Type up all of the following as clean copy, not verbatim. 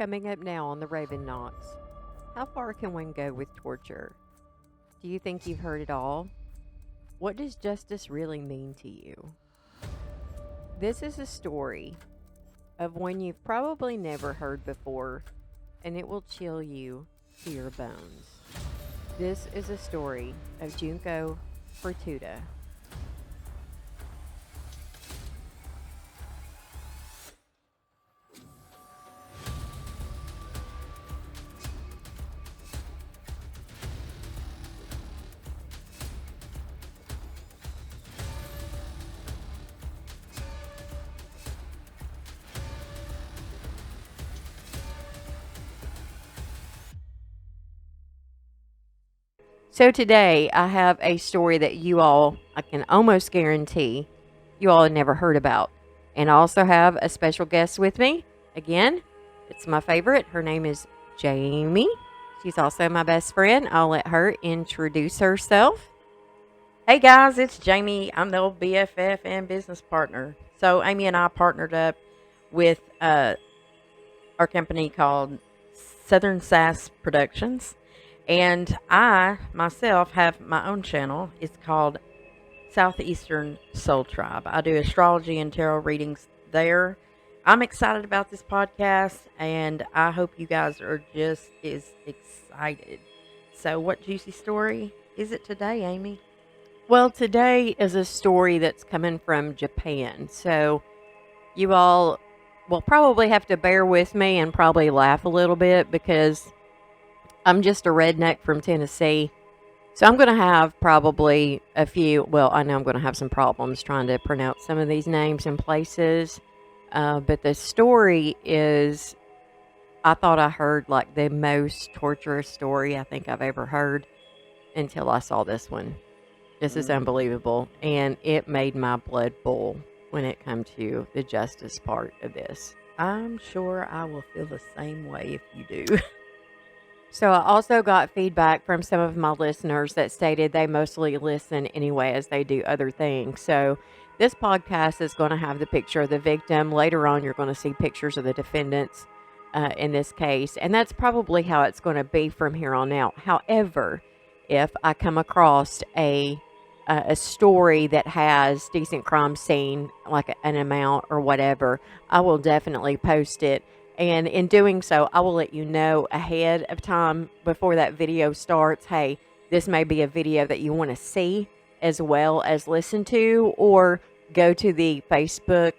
Coming up now on the Raven Knots. How far can one go with torture? Do you think you've heard it all? What does justice really mean to you? This is a story of one you've probably never heard before, and it will chill you to your bones. This is a story of Junko Furuta. So today I have a story that I can almost guarantee, you all have never heard about. And I also have a special guest with me. Again, it's my favorite. Her name is Jamie. She's also my best friend. I'll let her introduce herself. Hey guys, it's Jamie. I'm the old BFF and business partner. So Amy and I partnered up with our company called Southern Sass Productions. And I, myself, have my own channel. It's called Southeastern Soul Tribe. I do astrology and tarot readings there. I'm excited about this podcast, and I hope you guys are just as excited. So what juicy story is it today, Amy? Well, today is a story that's coming from Japan. So you all will probably have to bear with me and probably laugh a little bit because I'm just a redneck from Tennessee. So I'm going to have probably I know I'm going to have some problems trying to pronounce some of these names and places. But the story is, I thought I heard like the most torturous story I think I've ever heard until I saw this one. This is unbelievable. And it made my blood boil when it comes to the justice part of this. I'm sure I will feel the same way if you do. So I also got feedback from some of my listeners that stated they mostly listen anyway as they do other things. So this podcast is going to have the picture of the victim. Later on, you're going to see pictures of the defendants in this case. And that's probably how it's going to be from here on out. However, if I come across a story that has decent crime scene, like an amount or whatever, I will definitely post it. And in doing so, I will let you know ahead of time before that video starts, hey, this may be a video that you want to see as well as listen to, or go to the Facebook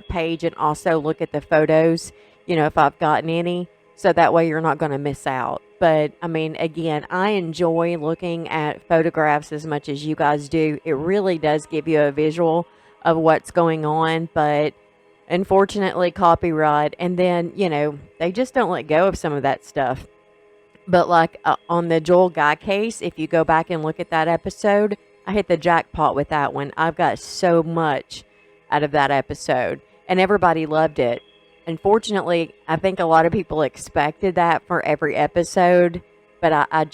page and also look at the photos, if I've gotten any, so that way you're not going to miss out. But, I mean, again, I enjoy looking at photographs as much as you guys do. It really does give you a visual of what's going on, but unfortunately, copyright, and then, they just don't let go of some of that stuff. But like on the Joel Guy case, if you go back and look at that episode, I hit the jackpot with that one. I've got so much out of that episode, and everybody loved it. Unfortunately, I think a lot of people expected that for every episode, but I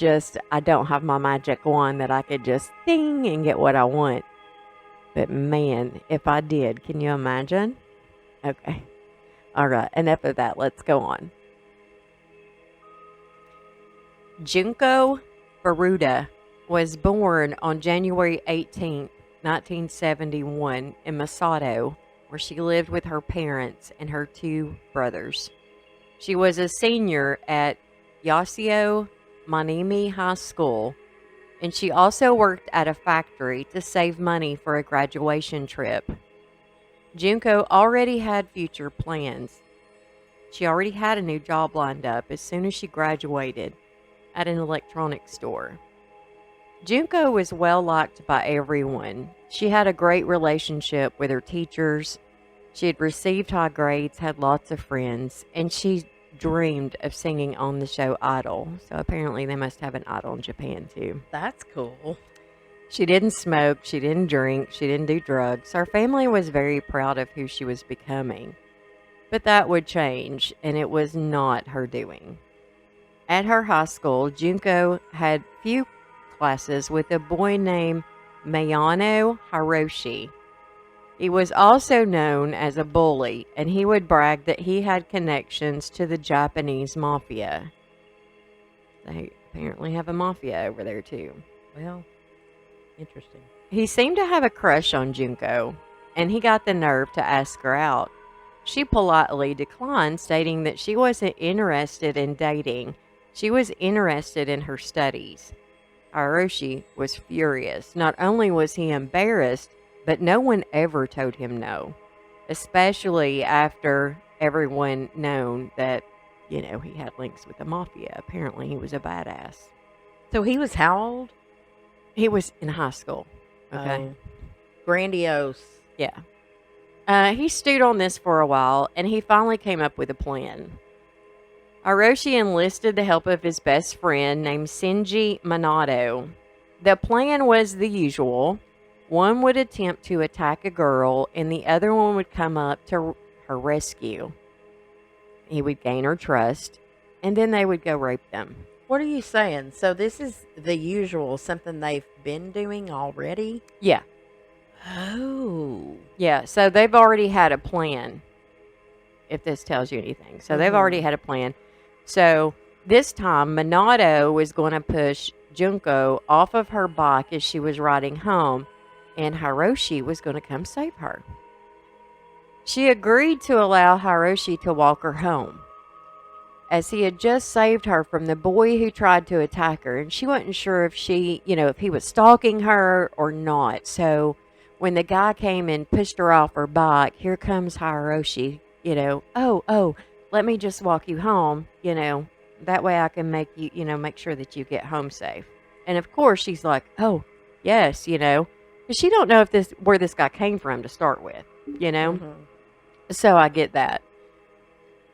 don't have my magic wand that I could just ding and get what I want. But man, if I did, can you imagine? Okay. All right. Enough of that. Let's go on. Junko Furuta was born on January 18th, 1971 in Masato, where she lived with her parents and her two brothers. She was a senior at Yasuo Manimi High School, and she also worked at a factory to save money for a graduation trip. Junko already had future plans. She already had a new job lined up as soon as she graduated at an electronics store. Junko was well liked by everyone. She had a great relationship with her teachers. She had received high grades, had lots of friends, and she dreamed of singing on the show Idol. So apparently they must have an Idol in Japan too. That's cool. She didn't smoke, she didn't drink, she didn't do drugs. Her family was very proud of who she was becoming. But that would change, and it was not her doing. At her high school, Junko had few classes with a boy named Mayano Hiroshi. He was also known as a bully, and he would brag that he had connections to the Japanese mafia. They apparently have a mafia over there, too. Well, interesting. He seemed to have a crush on Junko, and he got the nerve to ask her out. She politely declined, stating that she wasn't interested in dating. She was interested in her studies. Hiroshi was furious. Not only was he embarrassed, but no one ever told him no, especially after everyone known that, he had links with the mafia. Apparently, he was a badass. So he was how old? He was in high school. Okay. Oh, grandiose. Yeah. He stewed on this for a while, and he finally came up with a plan. Hiroshi enlisted the help of his best friend named Shinji Minato. The plan was the usual. One would attempt to attack a girl, and the other one would come up to her rescue. He would gain her trust, and then they would go rape them. What are you saying? So this is the usual, something they've been doing already? Yeah. Oh. Yeah, so they've already had a plan, if this tells you anything. So they've already had a plan. So this time, Minato was going to push Junko off of her bike as she was riding home, and Hiroshi was going to come save her. She agreed to allow Hiroshi to walk her home, as he had just saved her from the boy who tried to attack her, and she wasn't sure if if he was stalking her or not. So when the guy came and pushed her off her bike, here comes Hiroshi, oh, let me just walk you home, that way I can make you, make sure that you get home safe. And of course she's like, oh, yes, because she don't know where this guy came from to start with, So I get that.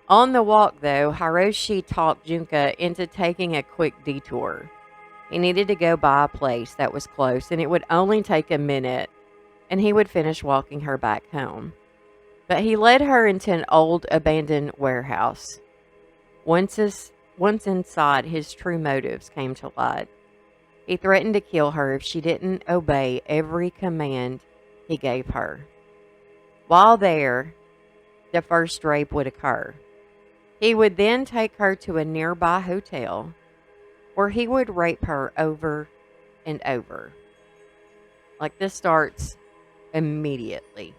On the walk, though, Hiroshi talked Junka into taking a quick detour. He needed to go by a place that was close, and it would only take a minute, and he would finish walking her back home. But he led her into an old abandoned warehouse. Once inside, his true motives came to light. He threatened to kill her if she didn't obey every command he gave her. While there, the first rape would occur. He would then take her to a nearby hotel where he would rape her over and over. Like, this starts immediately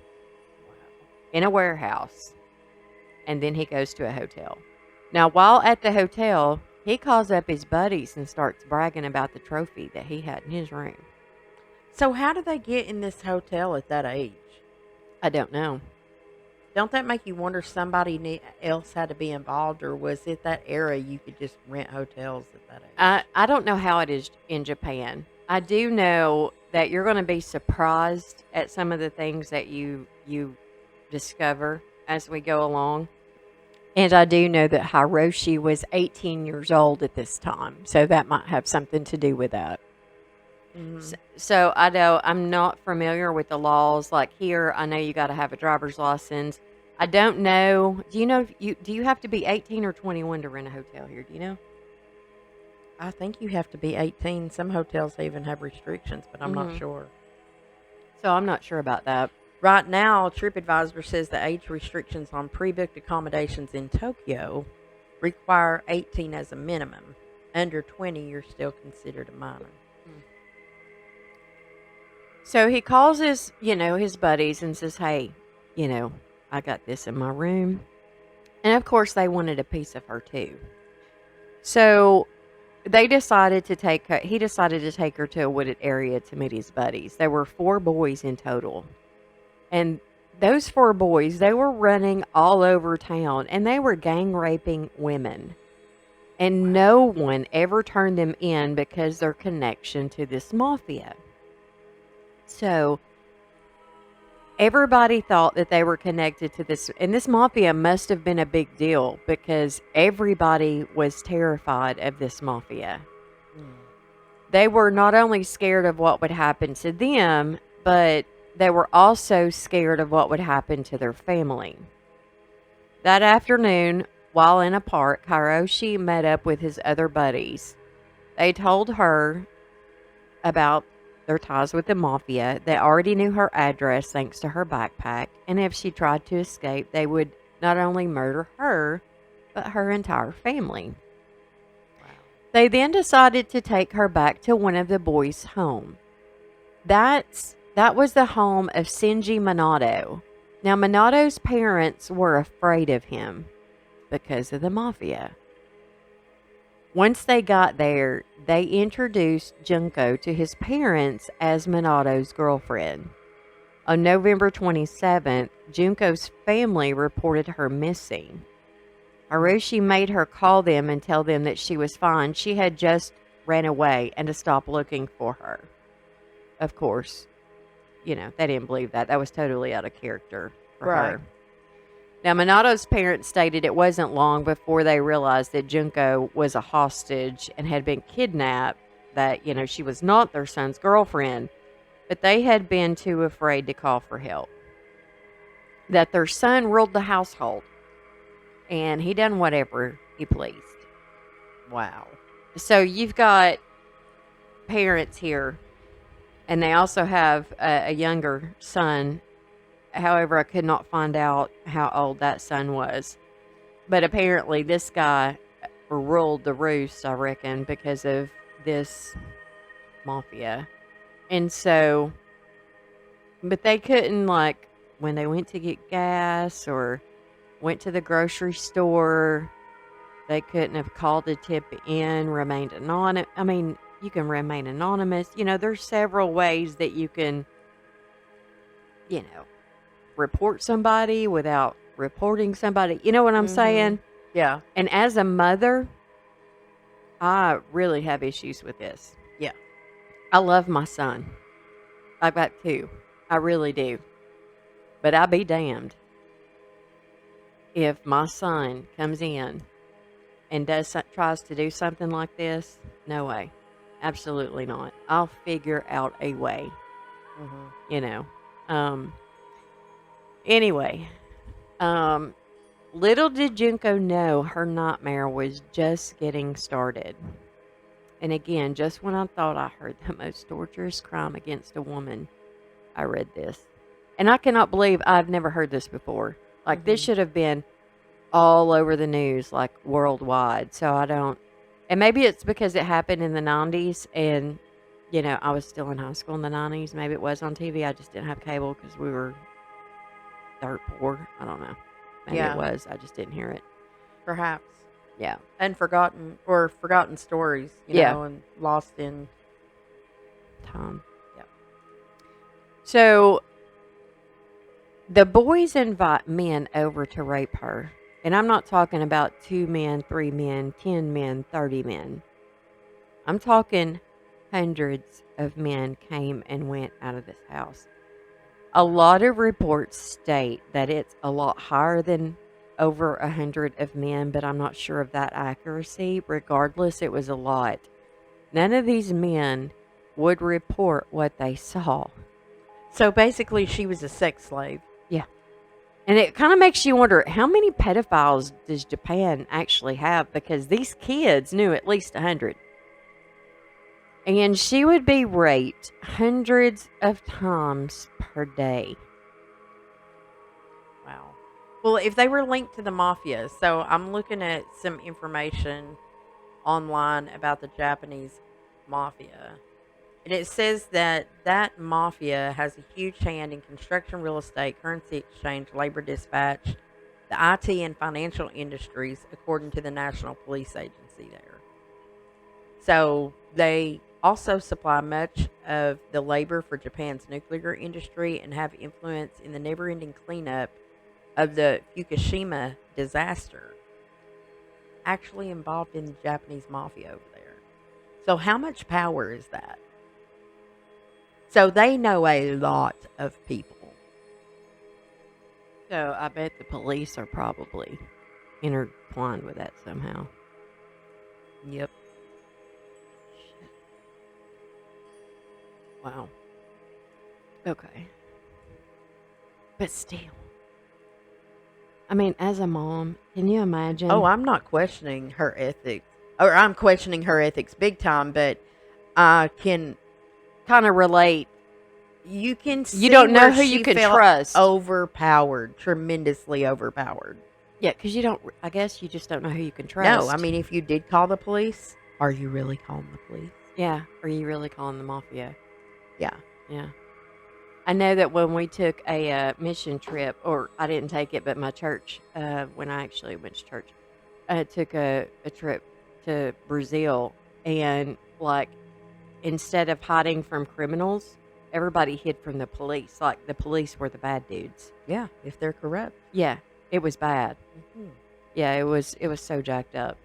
in a warehouse, and then he goes to a hotel. Now, while at the hotel, he calls up his buddies and starts bragging about the trophy that he had in his room. So how did they get in this hotel at that age? I don't know. Don't that make you wonder somebody else had to be involved, or was it that era you could just rent hotels at that age? I don't know how it is in Japan. I do know that you're going to be surprised at some of the things that you discover as we go along. And I do know that Hiroshi was 18 years old at this time, so that might have something to do with that. Mm-hmm. So I know I'm not familiar with the laws. Like here, I know you got to have a driver's license. I don't know. Do you know do you have to be 18 or 21 to rent a hotel here? Do you know? I think you have to be 18. Some hotels even have restrictions, but I'm not sure. So I'm not sure about that. Right now, TripAdvisor says the age restrictions on pre-booked accommodations in Tokyo require 18 as a minimum. Under 20, you're still considered a minor. So he calls his buddies and says, hey, I got this in my room. And of course, they wanted a piece of her too. So he decided to take her to a wooded area to meet his buddies. There were 4 boys in total. And those 4 boys, they were running all over town, and they were gang raping women. And no one ever turned them in because their connection to this mafia. So everybody thought that they were connected to this, and this mafia must have been a big deal because everybody was terrified of this mafia. They were not only scared of what would happen to them, but they were also scared of what would happen to their family. That afternoon, while in a park, Hiroshi met up with his other buddies. They told her about their ties with the mafia. They already knew her address thanks to her backpack, and if she tried to escape, they would not only murder her, but her entire family. Wow. They then decided to take her back to one of the boys' home. That was the home of Shinji Minato. Now, Minato's parents were afraid of him because of the mafia. Once they got there, they introduced Junko to his parents as Minato's girlfriend. On November 27th, Junko's family reported her missing. Hiroshi made her call them and tell them that she was fine. She had just ran away and to stop looking for her. Of course, they didn't believe that. That was totally out of character for her. Now, Minato's parents stated it wasn't long before they realized that Junko was a hostage and had been kidnapped, that, she was not their son's girlfriend, but they had been too afraid to call for help. That their son ruled the household, and he done whatever he pleased. Wow. So you've got parents here, and they also have a younger son. However, I could not find out how old that son was. But apparently this guy ruled the roost, I reckon, because of this mafia. And so, but they couldn't, like, when they went to get gas or went to the grocery store, they couldn't have called to tip in, remained anonymous. I mean, you can remain anonymous. There's several ways that you can, report somebody without reporting somebody. You know what I'm saying? Yeah. And as a mother, I really have issues with this. Yeah. I love my son. I've got two. I really do. But I be damned if my son comes in and tries to do something like this. No way. Absolutely not. I'll figure out a way. Anyway, little did Junko know her nightmare was just getting started. And again, just when I thought I heard the most torturous crime against a woman, I read this. And I cannot believe I've never heard this before. Like, this should have been all over the news, like, worldwide. So I don't... And maybe it's because it happened in the 90s, and, I was still in high school in the 90s. Maybe it was on TV. I just didn't have cable because we were dirt poor. I don't know. Maybe it was. I just didn't hear it. Perhaps. Yeah. And forgotten stories, you know, and lost in time. Yeah. So the boys invite men over to rape her. And I'm not talking about 2 men, 3 men, 10 men, 30 men. I'm talking hundreds of men came and went out of this house. A lot of reports state that it's a lot higher than over 100 of men, but I'm not sure of that accuracy. Regardless, it was a lot. None of these men would report what they saw. So basically, she was a sex slave. Yeah. And it kind of makes you wonder, how many pedophiles does Japan actually have? Because these kids knew at least 100. And she would be raped hundreds of times per day. Wow. Well, if they were linked to the mafia, so I'm looking at some information online about the Japanese mafia. And it says that mafia has a huge hand in construction, real estate, currency exchange, labor dispatch, the IT and financial industries, according to the National Police Agency there. So they also supply much of the labor for Japan's nuclear industry and have influence in the never-ending cleanup of the Fukushima disaster. Actually involved in the Japanese mafia over there. So how much power is that? So they know a lot of people. So I bet the police are probably intertwined with that somehow. Yep. Shit. Wow. Okay. But still. I mean, as a mom, can you imagine? Oh, I'm not questioning her ethics. Or I'm questioning her ethics big time, but I can kind of relate. You can see You don't know where who she you can felt trust. overpowered, tremendously overpowered. Yeah, because you don't. I guess you just don't know who you can trust. No, I mean, if you did call the police, are you really calling the police? Yeah. Are you really calling the mafia? Yeah. Yeah. I know that when we took a mission trip, or I didn't take it, but my church, when I actually went to church, took a trip to Brazil, and like instead of hiding from criminals, everybody hid from the police. Like the police were the bad dudes. Yeah, if they're corrupt. Yeah, it was bad. Mhm. Yeah, it was so jacked up.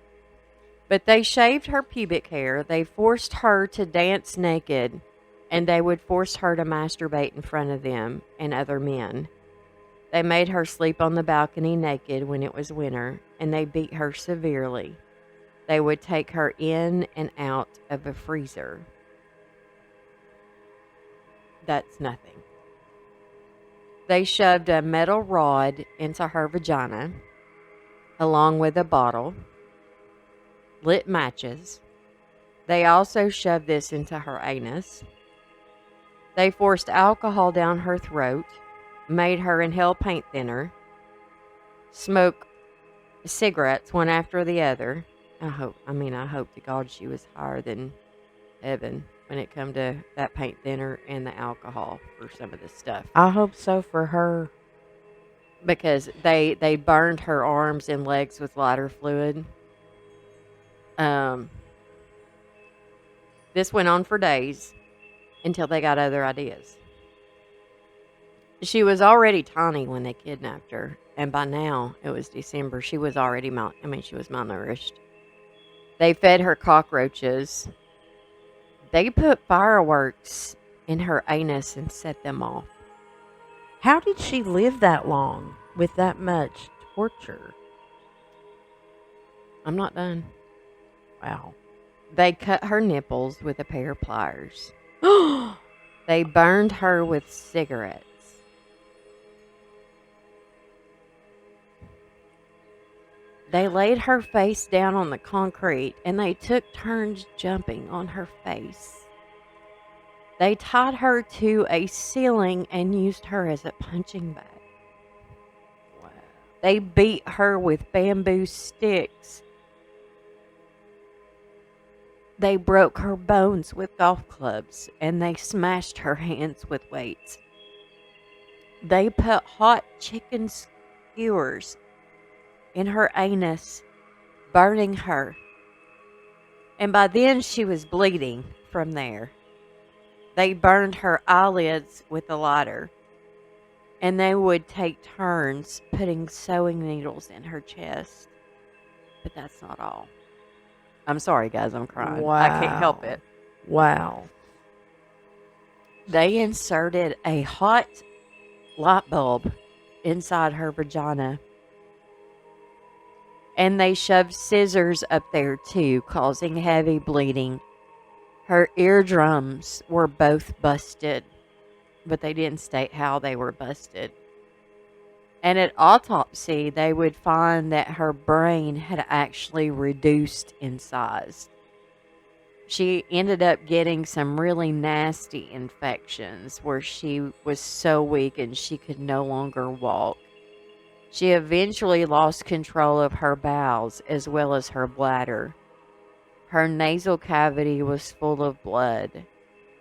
But they shaved her pubic hair. They forced her to dance naked, and they would force her to masturbate in front of them and other men. They made her sleep on the balcony naked when it was winter, and they beat her severely. They would take her in and out of a freezer. That's nothing. They shoved a metal rod into her vagina, along with a bottle, lit matches. They also shoved this into her anus. They forced alcohol down her throat, made her inhale paint thinner, smoke cigarettes one after the other. I hope to God she was higher than heaven when it come to that paint thinner and the alcohol for some of this stuff. I hope so for her. Because they burned her arms and legs with lighter fluid. This went on for days until they got other ideas. She was already tiny when they kidnapped her, and by now, it was December, she was already she was malnourished. They fed her cockroaches. They put fireworks in her anus and set them off. How did she live that long with that much torture? I'm not done. Wow. They cut her nipples with a pair of pliers. They burned her with cigarettes. They laid her face down on the concrete and they took turns jumping on her face. They tied her to a ceiling and used her as a punching bag. Wow. They beat her with bamboo sticks. They broke her bones with golf clubs and they smashed her hands with weights. They put hot chicken skewers in her anus, burning her. And by then she was bleeding from there. They burned her eyelids with a lighter. And they would take turns putting sewing needles in her chest. But that's not all. I'm sorry, guys, I'm crying. Wow. I can't help it. Wow. They inserted a hot light bulb inside her vagina. And they shoved scissors up there too, causing heavy bleeding. Her eardrums were both busted, but they didn't state how they were busted. And at autopsy, they would find that her brain had actually reduced in size. She ended up getting some really nasty infections where she was so weak and she could no longer walk. She eventually lost control of her bowels as well as her bladder. Her nasal cavity was full of blood.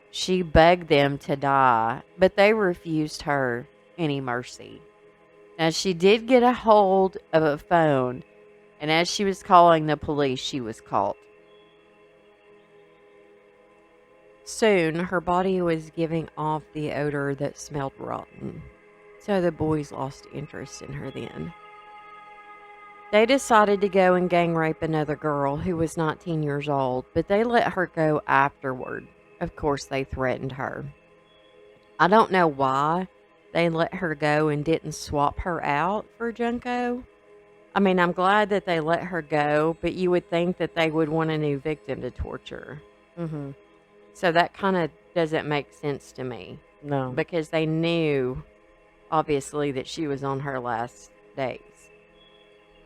She begged them to die, but they refused her any mercy. Now, she did get a hold of a phone, and as she was calling the police, she was caught. Soon, her body was giving off the odor that smelled rotten. So the boys lost interest in her then. They decided to go and gang rape another girl who was 19 years old, but they let her go afterward. Of course, they threatened her. I don't know why they let her go and didn't swap her out for Junko. I mean, I'm glad that they let her go, but you would think that they would want a new victim to torture. Mm-hmm. So that kind of doesn't make sense to me. No. Because they knew, obviously, that she was on her last days.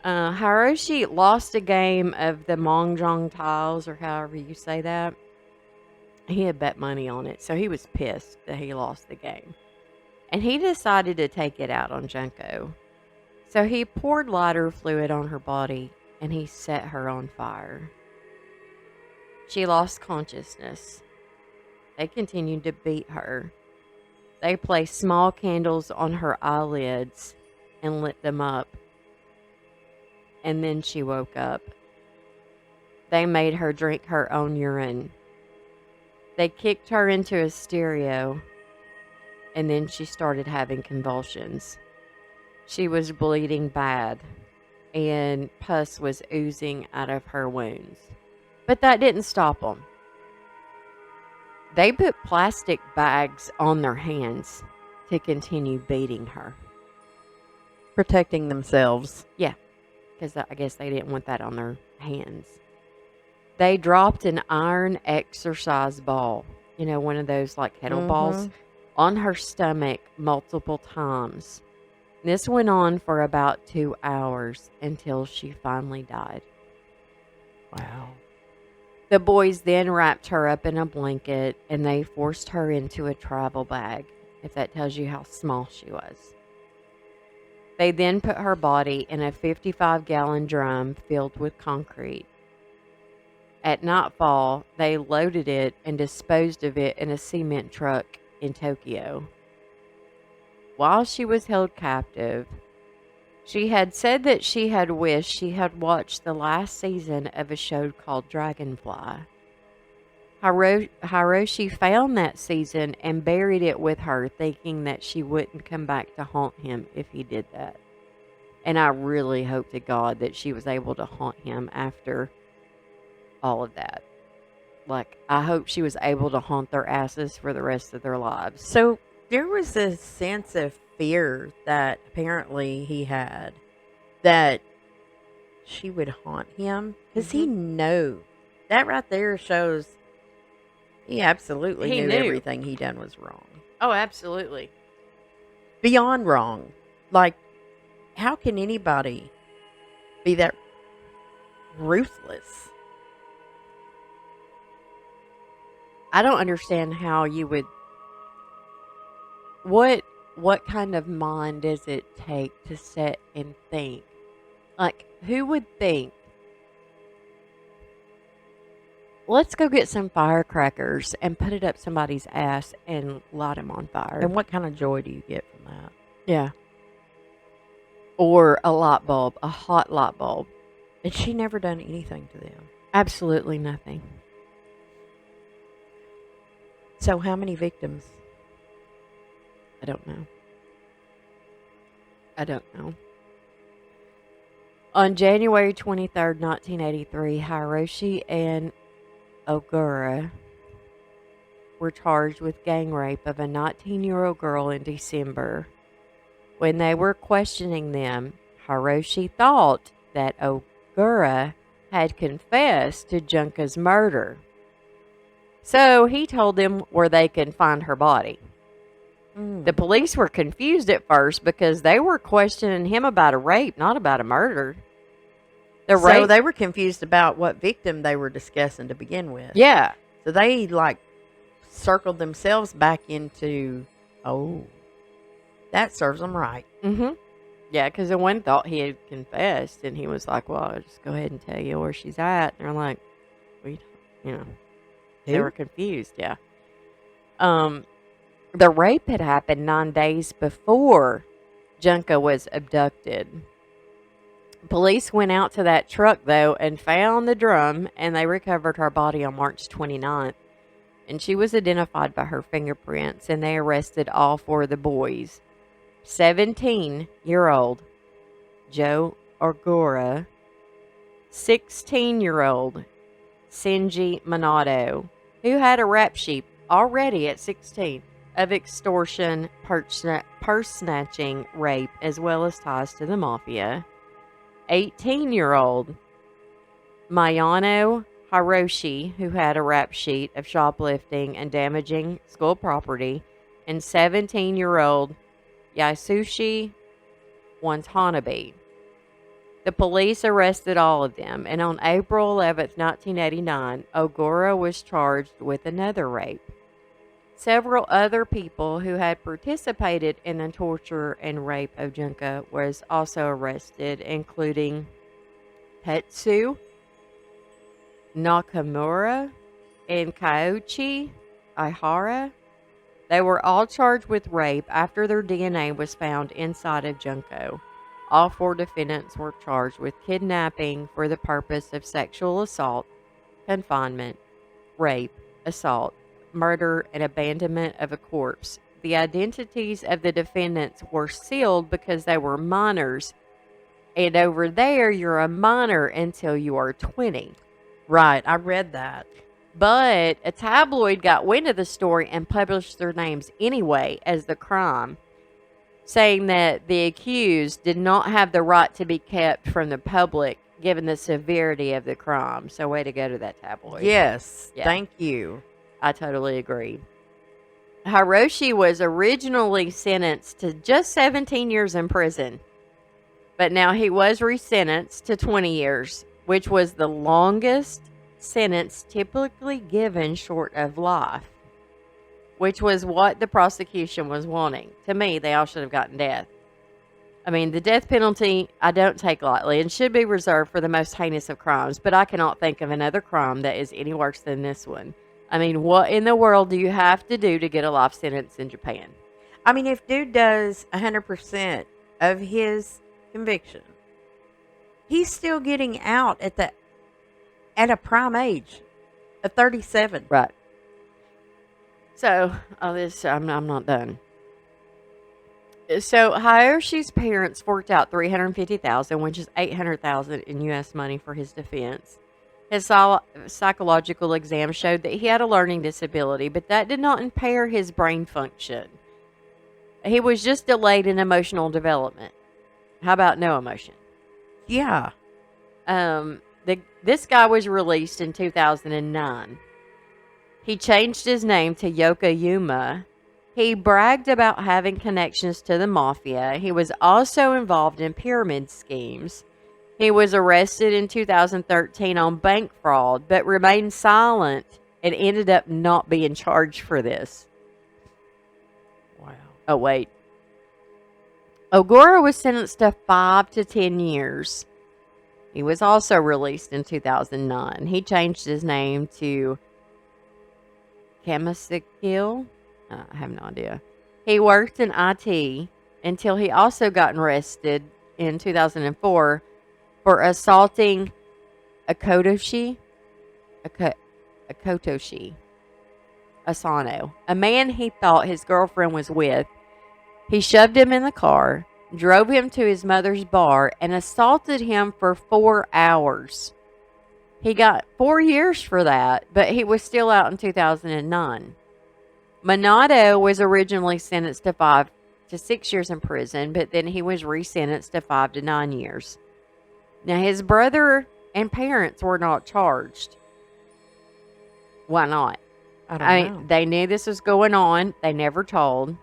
Hiroshi lost a game of the Mahjong tiles, or however you say that. He had bet money on it, so he was pissed that he lost the game. And he decided to take it out on Junko. So he poured lighter fluid on her body and he set her on fire. She lost consciousness. They continued to beat her. They placed small candles on her eyelids and lit them up. And then she woke up. They made her drink her own urine. They kicked her into a stereo, and then she started having convulsions. She was bleeding bad, and pus was oozing out of her wounds. But that didn't stop them. They put plastic bags on their hands to continue beating her. Protecting themselves. Yeah, because I guess they didn't want that on their hands. They dropped an iron exercise ball, one of those like kettlebells, on her stomach multiple times. This went on for about 2 hours until she finally died. Wow. The boys then wrapped her up in a blanket and they forced her into a travel bag, if that tells you how small she was. They then put her body in a 55-gallon drum filled with concrete. At nightfall, they loaded it and disposed of it in a cement truck in Tokyo. While she was held captive, she had said that she had wished she had watched the last season of a show called Dragonfly. Hiroshi found that season and buried it with her, thinking that she wouldn't come back to haunt him if he did that. And I really hope to God that she was able to haunt him after all of that. Like, I hope she was able to haunt their asses for the rest of their lives. So there was a sense of fear that apparently he had that she would haunt him because he knew. That right there shows he absolutely knew everything he done was wrong. Oh, absolutely. Beyond wrong. Like, how can anybody be that ruthless? I don't understand how you would. What kind of mind does it take to sit and think? Like, who would think, let's go get some firecrackers and put it up somebody's ass and light them on fire? And what kind of joy do you get from that? Yeah. Or a light bulb, a hot light bulb. And she never done anything to them. Absolutely nothing. So how many victims? I don't know. On January 23rd, 1983, Hiroshi and Ogura were charged with gang rape of a 19-year-old girl in December. When they were questioning them, Hiroshi thought that Ogura had confessed to Junko's murder. So he told them where they could find her body. The police were confused at first because they were questioning him about a rape, not about a murder. So they were confused about what victim they were discussing to begin with. Yeah. So they circled themselves back into, that serves them right. Mm-hmm. Yeah, because the one thought he had confessed, and he was like, well, I'll just go ahead and tell you where she's at. And they're like, they were confused, yeah. The rape had happened 9 days before Junko was abducted. Police went out to that truck, though, and found the drum, and they recovered her body on March 29th. And she was identified by her fingerprints, and they arrested all 4 of the boys. 17-year-old Joe Ogura, 16-year-old Shinji Minato, who had a rap sheet already at 16 of extortion, purse snatching, rape, as well as ties to the mafia. 18-year-old Mayano Hiroshi, who had a rap sheet of shoplifting and damaging school property. And 17-year-old Yasushi Watanabe. The police arrested all of them, and on April 11th, 1989, Ogura was charged with another rape. Several other people who had participated in the torture and rape of Junko was also arrested, including Tetsu Nakamura and Kyoichi Ihara. They were all charged with rape after their DNA was found inside of Junko. All 4 defendants were charged with kidnapping for the purpose of sexual assault, confinement, rape, assault, murder, and abandonment of a corpse. The identities of the defendants were sealed because they were minors, and over there, you're a minor until you are 20. Right, I read that. But a tabloid got wind of the story and published their names anyway as the crime, saying that the accused did not have the right to be kept from the public given the severity of the crime. So way to go to that tabloid. Yes, Yeah. thank you. I totally agree. Hiroshi was originally sentenced to just 17 years in prison, but now he was resentenced to 20 years, which was the longest sentence typically given short of life, which was what the prosecution was wanting. To me, they all should have gotten death. I mean, the death penalty, I don't take lightly and should be reserved for the most heinous of crimes, but I cannot think of another crime that is any worse than this one. I mean, what in the world do you have to do to get a life sentence in Japan? I mean, if dude does 100% of his conviction, he's still getting out at a prime age of 37. Right. So, I'm not done. So, Hiroshi's parents forked out $350,000, which is $800,000 in U.S. money for his defense. His psychological exam showed that he had a learning disability, but that did not impair his brain function. He was just delayed in emotional development. How about no emotion? Yeah. This guy was released in 2009. He changed his name to Yokoyama. He bragged about having connections to the mafia. He was also involved in pyramid schemes. He was arrested in 2013 on bank fraud, but remained silent and ended up not being charged for this. Wow. Oh, wait. Ogura was sentenced to 5 to 10 years. He was also released in 2009. He changed his name to Kamisikil. I have no idea. He worked in IT until he also got arrested in 2004 for assaulting Akotoshi Asano, a man he thought his girlfriend was with. He shoved him in the car, drove him to his mother's bar, and assaulted him for 4 hours. He got 4 years for that, but he was still out in 2009. Minato was originally sentenced to 5 to 6 years in prison, but then he was resentenced to 5 to 9 years. Now, his brother and parents were not charged. Why not? I don't know. They knew this was going on. They never told.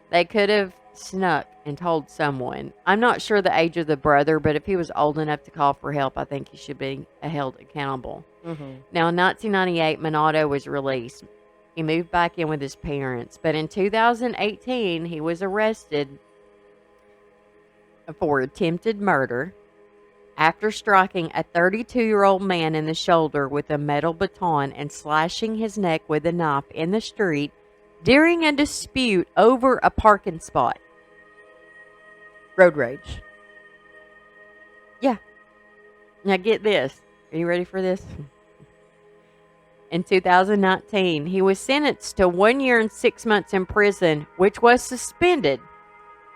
They could have snuck and told someone. I'm not sure the age of the brother, but if he was old enough to call for help, I think he should be held accountable. Mm-hmm. Now, in 1998, Minato was released. He moved back in with his parents, but in 2018, he was arrested for attempted murder after striking a 32-year-old man in the shoulder with a metal baton and slashing his neck with a knife in the street during a dispute over a parking spot. Road rage. Yeah. Now get this. Are you ready for this? In 2019, he was sentenced to 1 year and 6 months in prison, which was suspended,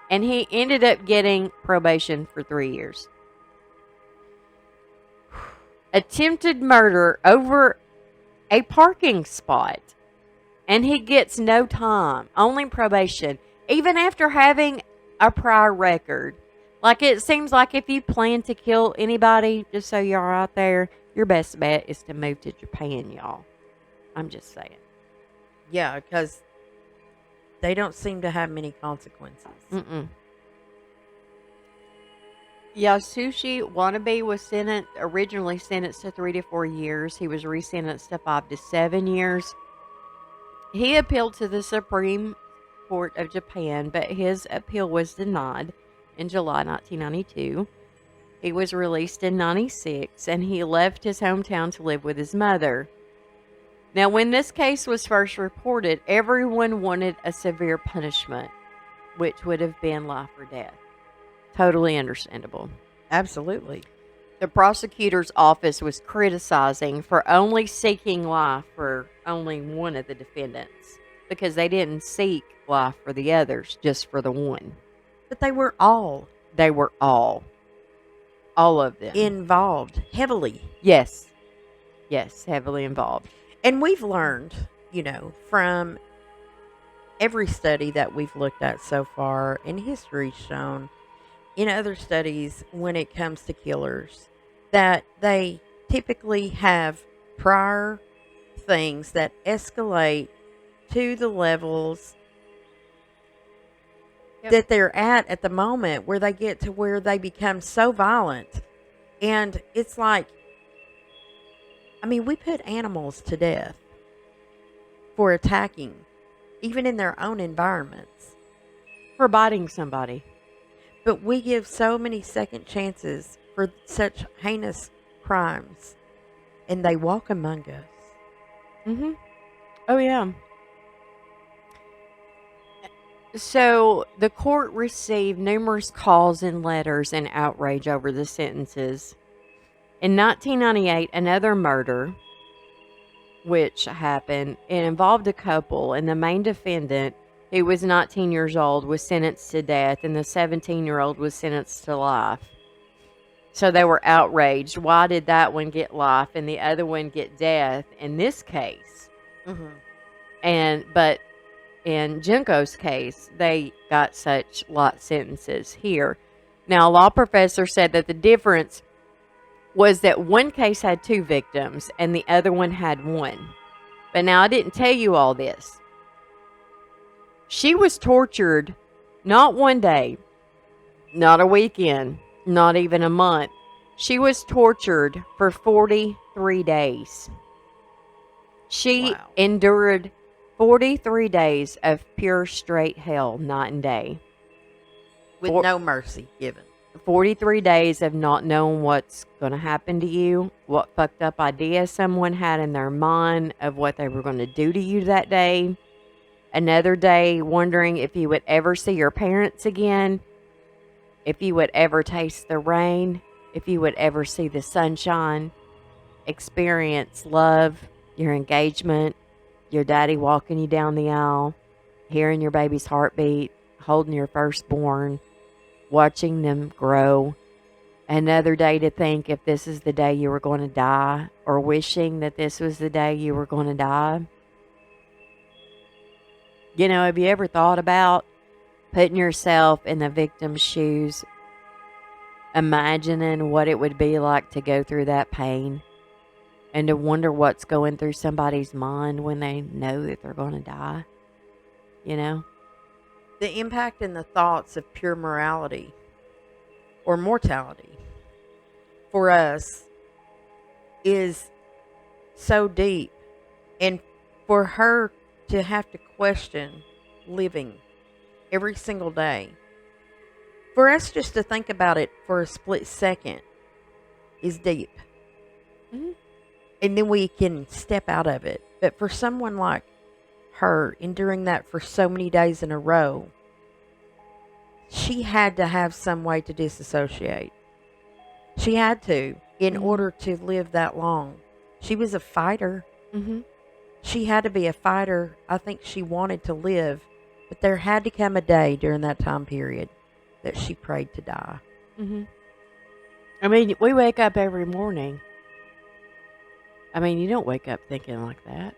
and he ended up getting probation for 3 years. Attempted murder over a parking spot, and he gets no time, only probation, even after having a prior record. Like, it seems like if you plan to kill anybody, just so y'all out there, your best bet is to move to Japan, y'all. I'm just saying. Yeah, because they don't seem to have many consequences. Mm-mm. Yasushi Wannabe was originally sentenced to 3 to 4 years. He was resentenced to 5 to 7 years. He appealed to the Supreme Court of Japan, but his appeal was denied in July 1992. He was released in 96, and he left his hometown to live with his mother. Now, when this case was first reported, everyone wanted a severe punishment, which would have been life or death. Totally understandable. Absolutely. The prosecutor's office was criticizing for only seeking life for only one of the defendants because they didn't seek life for the others, just for the one. But they were all of them involved heavily. Yes, heavily involved. And we've learned, from every study that we've looked at so far, and history's shown in other studies when it comes to killers, that they typically have prior things that escalate to the levels that they're at the moment, where they get to where they become so violent. And it's like, we put animals to death for attacking, even in their own environments. For biting somebody. But we give so many second chances for such heinous crimes, and they walk among us. Mm-hmm. Oh, yeah. So, the court received numerous calls and letters and outrage over the sentences. In 1998, another murder, which happened, it involved a couple, and the main defendant, who was 19 years old, was sentenced to death, and the 17-year-old was sentenced to life. So they were outraged. Why did that one get life and the other one get death in this case? Mm-hmm. But in Junko's case, they got such light sentences here. Now, a law professor said that the difference was that one case had 2 victims and the other one had 1. But now, I didn't tell you all this. She was tortured not one day, not a weekend, not even a month. She was tortured for 43 days. She endured 43 days of pure straight hell, night and day. With no mercy given. 43 days of not knowing what's going to happen to you, what fucked up ideas someone had in their mind of what they were going to do to you that day. Another day wondering if you would ever see your parents again, if you would ever taste the rain, if you would ever see the sunshine, experience love, your engagement, your daddy walking you down the aisle, hearing your baby's heartbeat, holding your firstborn, watching them grow. Another day to think if this is the day you were going to die, or wishing that this was the day you were going to die. Have you ever thought about putting yourself in the victim's shoes, imagining what it would be like to go through that pain, and to wonder what's going through somebody's mind when they know that they're going to die? The impact and the thoughts of pure morality or mortality for us is so deep. And for her to have to question living every single day, for us just to think about it for a split second is deep. Mm-hmm. And then we can step out of it. But for someone like her, enduring that for so many days in a row, she had to have some way to disassociate. She had to, in order to live that long. She was a fighter. Mm-hmm. She had to be a fighter. I think she wanted to live, but there had to come a day during that time period that she prayed to die. Mm-hmm. We wake up every morning. You don't wake up thinking like that.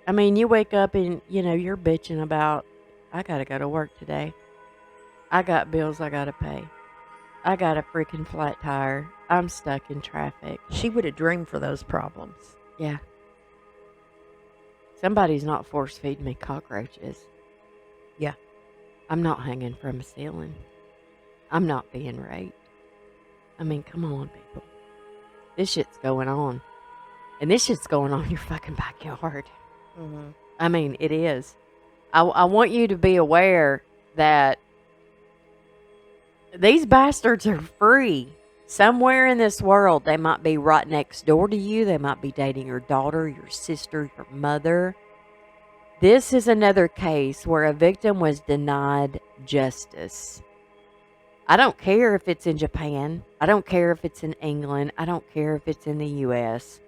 You wake up and, you're bitching about, I got to go to work today. I got bills I got to pay. I got a freaking flat tire. I'm stuck in traffic. She would have dreamed for those problems. Yeah. Somebody's not force feeding me cockroaches. Yeah. I'm not hanging from a ceiling. I'm not being raped. I mean, come on, people. This shit's going on. And this shit's going on in your fucking backyard. Mm-hmm. I mean, it is. I want you to be aware that these bastards are free. Somewhere in this world, they might be right next door to you. They might be dating your daughter, your sister, your mother. This is another case where a victim was denied justice. I don't care if it's in Japan. I don't care if it's in England. I don't care if it's in the U.S.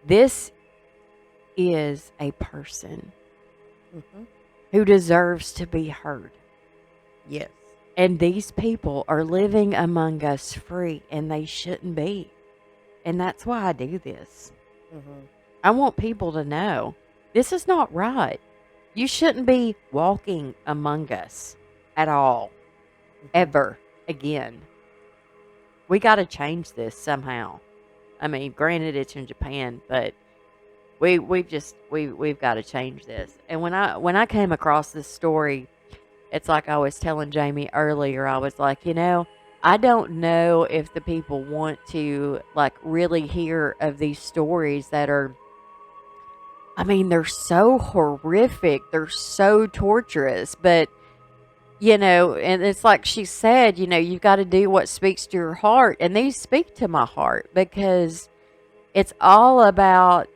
This is a person who deserves to be heard. Yes. And these people are living among us free, and they shouldn't be. And that's why I do this. I want people to know this is not right. You shouldn't be walking among us at all, ever again. We got to change this somehow. I mean, granted, it's in Japan, but we've got to change this. And when I came across this story, it's like I was telling Jamie earlier. I was like, I don't know if the people want to like really hear of these stories that are, I mean, they're so horrific. They're so torturous, but and it's like she said, you've got to do what speaks to your heart. And these speak to my heart because it's all about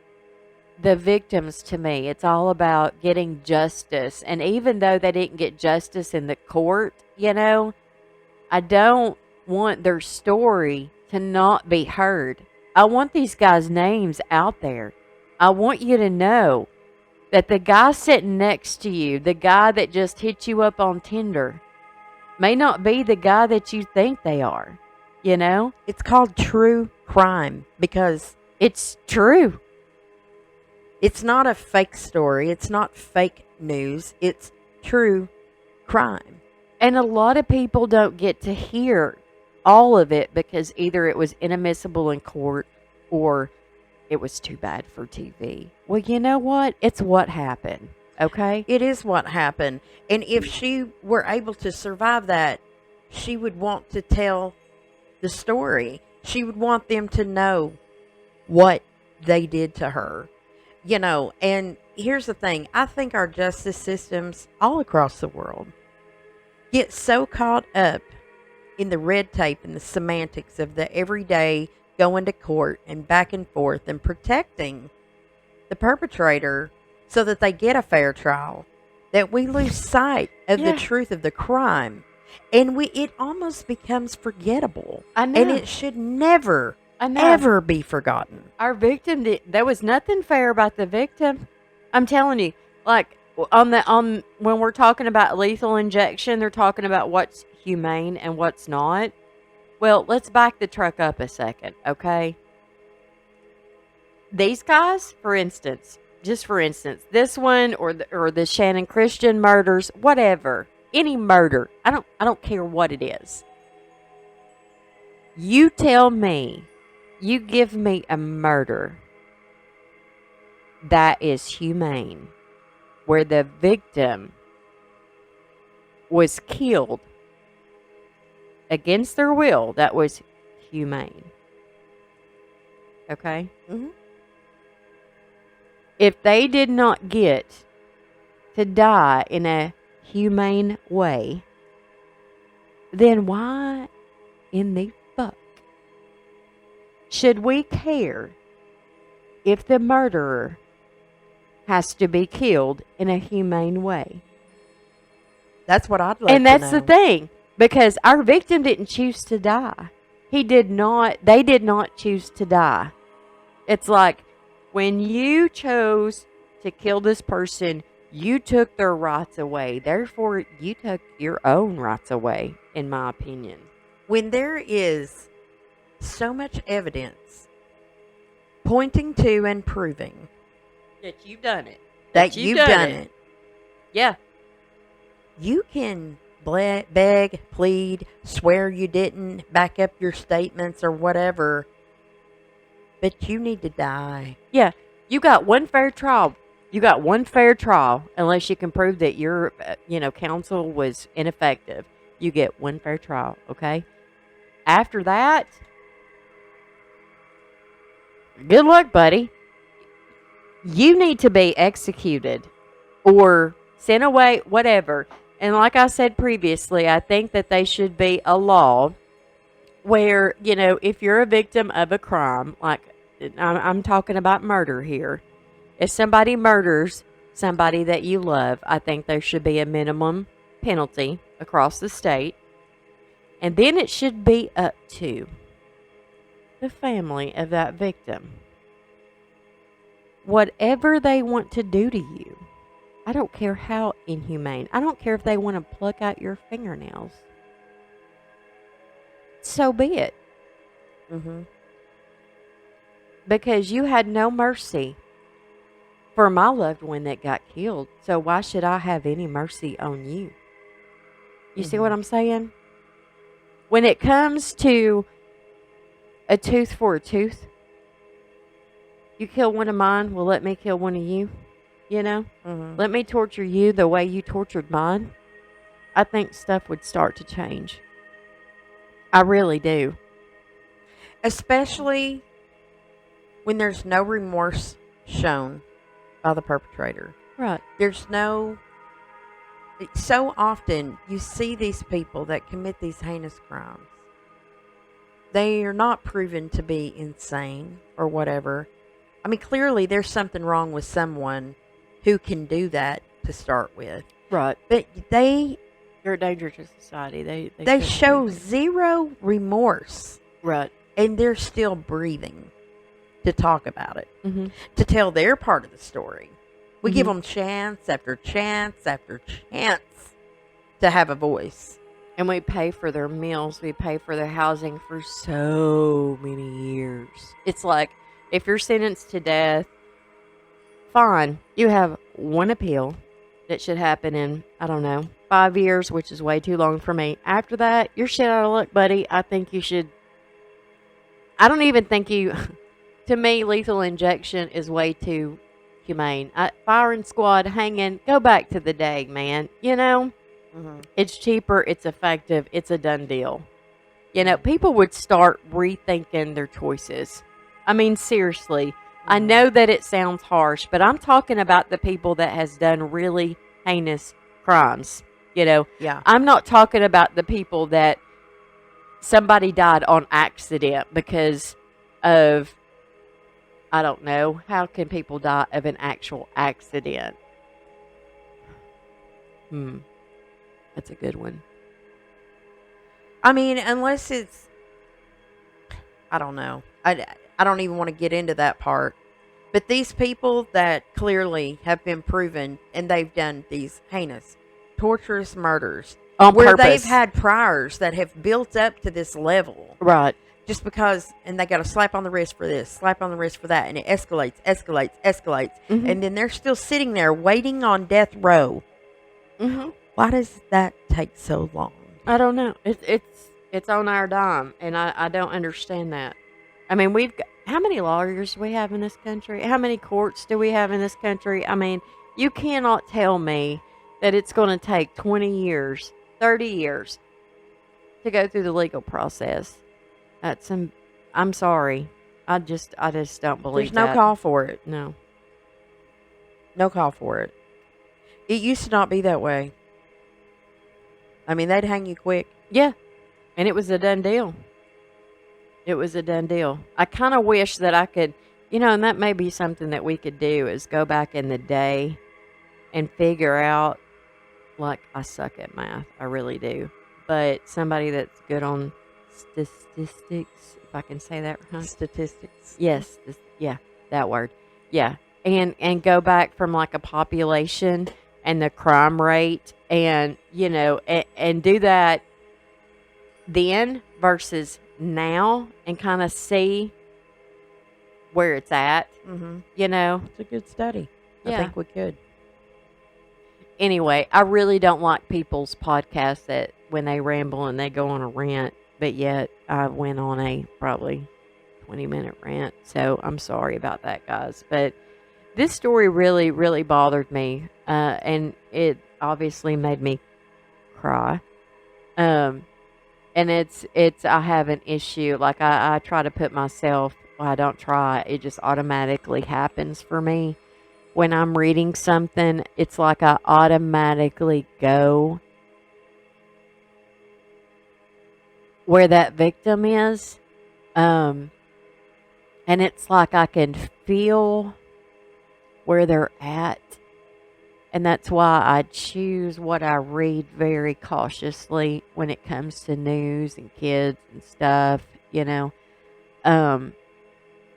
the victims to me. It's all about getting justice. And even though they didn't get justice in the court, I don't want their story to not be heard. I want these guys' names out there. I want you to know that the guy sitting next to you, the guy that just hit you up on Tinder, may not be the guy that you think they are. It's called true crime because it's true. It's not a fake story. It's not fake news. It's true crime. And a lot of people don't get to hear all of it because either it was inadmissible in court or it was too bad for TV. Well, you know what? It's what happened. Okay? It is what happened. And if she were able to survive that, she would want to tell the story. She would want them to know what they did to her. And here's the thing. I think our justice systems all across the world get so caught up in the red tape and the semantics of the everyday going to court and back and forth and protecting the perpetrator so that they get a fair trial that we lose sight of the truth of the crime. And it almost becomes forgettable. I know. And it should never ever be forgotten. Our victim there was nothing fair about the victim. I'm telling you, like on when we're talking about lethal injection, they're talking about what's humane and what's not. Well, let's back the truck up a second, okay? These guys, for instance, this one or the Shannon Christian murders, whatever, any murder, I don't care what it is. You tell me. You give me a murder that is humane, where the victim was killed against their will, that was humane. Okay? Mm-hmm. If they did not get to die in a humane way, then why in the fuck should we care if the murderer has to be killed in a humane way? That's what I'd like to know. And that's the thing, because our victim didn't choose to die. They did not choose to die. It's like when you chose to kill this person, you took their rights away. Therefore, you took your own rights away, in my opinion. When there is so much evidence pointing to and proving that you've done it. That you've done it. Yeah. You can beg, plead, swear you didn't, back up your statements or whatever, but you need to die. Yeah. You got one fair trial. Unless you can prove that your, counsel was ineffective. You get one fair trial, okay? after that, good luck, buddy. You need to be executed or sent away, whatever. And like I said previously, I think that they should be a law where, if you're a victim of a crime, like I'm talking about murder here, if somebody murders somebody that you love, I think there should be a minimum penalty across the state. And then it should be up to the family of that victim. Whatever they want to do to you, I don't care how inhumane. I don't care if they want to pluck out your fingernails. So be it. Mm-hmm. Because you had no mercy for my loved one that got killed. So why should I have any mercy on you? You see what I'm saying? When it comes to a tooth for a tooth, you kill one of mine, well, let me kill one of you. Let me torture you the way you tortured mine. I think stuff would start to change. I really do. Especially when there's no remorse shown by the perpetrator. Right. So often you see these people that commit these heinous crimes. They are not proven to be insane or whatever. I mean, clearly there's something wrong with someone who can do that to start with. Right. But they're a danger to society. They show zero remorse. Right. And they're still breathing to talk about it, to tell their part of the story. We give them chance after chance after chance to have a voice. And we pay for their meals. We pay for their housing for so many years. It's like, if you're sentenced to death, fine. You have one appeal that should happen in, 5 years, which is way too long for me. After that, you're shit out of luck, buddy. I think you should. I don't even think you. To me, lethal injection is way too humane. Firing squad, hanging, go back to the day, man. It's cheaper, it's effective, it's a done deal. People would start rethinking their choices. I mean, seriously, I know that it sounds harsh, but I'm talking about the people that has done really heinous crimes. Yeah. I'm not talking about the people that somebody died on accident because of, I don't know, how can people die of an actual accident? That's a good one. I mean, unless it's, I don't know. I don't even want to get into that part. But these people that clearly have been proven, and they've done these heinous, torturous murders on where purpose. They've had priors that have built up to this level. Right. Just because, and they got a slap on the wrist for this, slap on the wrist for that, and it escalates. And then they're still sitting there waiting on death row. Why does that take so long? I don't know. It's on our dime, and I don't understand that. I mean, how many lawyers do we have in this country? How many courts do we have in this country? I mean, you cannot tell me that it's going to take 20 years, 30 years to go through the legal process. I'm sorry. I just don't believe There's no call for it. No. No call for it. It used to not be that way. I mean, they'd hang you quick. Yeah. And it was a done deal. I kind of wish that I could, and that may be something that we could do, is go back in the day and figure out, like, I suck at math. I really do. But somebody that's good on statistics, if I can say that right. Statistics. Yes. That word. Yeah. And go back from, like, a population and the crime rate and, and do that then versus now and kind of see where it's at. It's a good study. Yeah. I think we could. Anyway, I really don't like people's podcasts that when they ramble and they go on a rant, but yet I went on a probably 20-minute rant. So I'm sorry about that, guys. But this story really, really bothered me. And it obviously made me cry. And it's I have an issue. Like I try to put myself, well, I don't try, it just automatically happens for me. When I'm reading something, it's like I automatically go where that victim is. Um, and it's like I can feel where they're at. And that's why I choose what I read very cautiously when it comes to news and kids and stuff, you know. Um,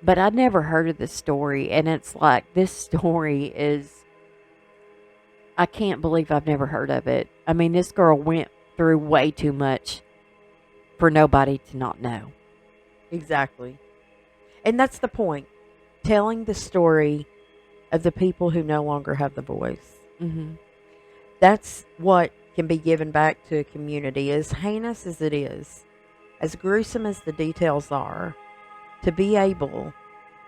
but I'd never heard of this story. And it's like, this story is, I can't believe I've never heard of it. I mean, this girl went through way too much for nobody to not know. Exactly. And that's the point. Telling the story of the people who no longer have the voice. Mm-hmm. That's what can be given back to a community, as heinous as it is, as gruesome as the details are, to be able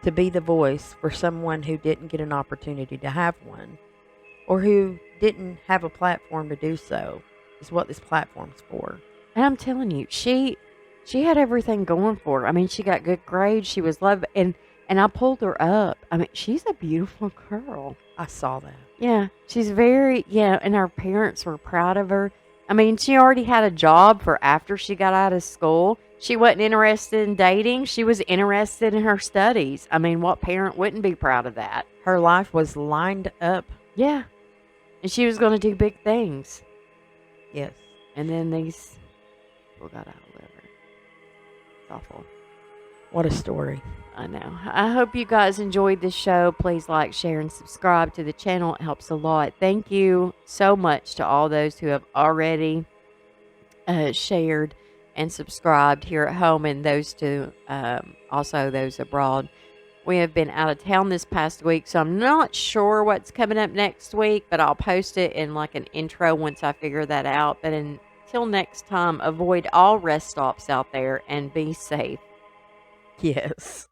to be the voice for someone who didn't get an opportunity to have one, or who didn't have a platform to do so, is what this platform's for. And I'm telling you, she had everything going for her. I mean, she got good grades. She was loved, and I pulled her up. I mean, she's a beautiful girl. I saw that. Yeah, she's very, yeah, and her parents were proud of her. I mean, she already had a job for after she got out of school. She wasn't interested in dating. She was interested in her studies. I mean, what parent wouldn't be proud of that? Her life was lined up. Yeah. And she was going to do big things. Yes. And then these people got out of her. It's awful. What a story. I know. I hope you guys enjoyed this show. Please like, share, and subscribe to the channel. It helps a lot. Thank you so much to all those who have already shared and subscribed here at home, and those to also those abroad. We have been out of town this past week, so I'm not sure what's coming up next week, but I'll post it in like an intro once I figure that out. But until next time, avoid all rest stops out there and be safe. Yes.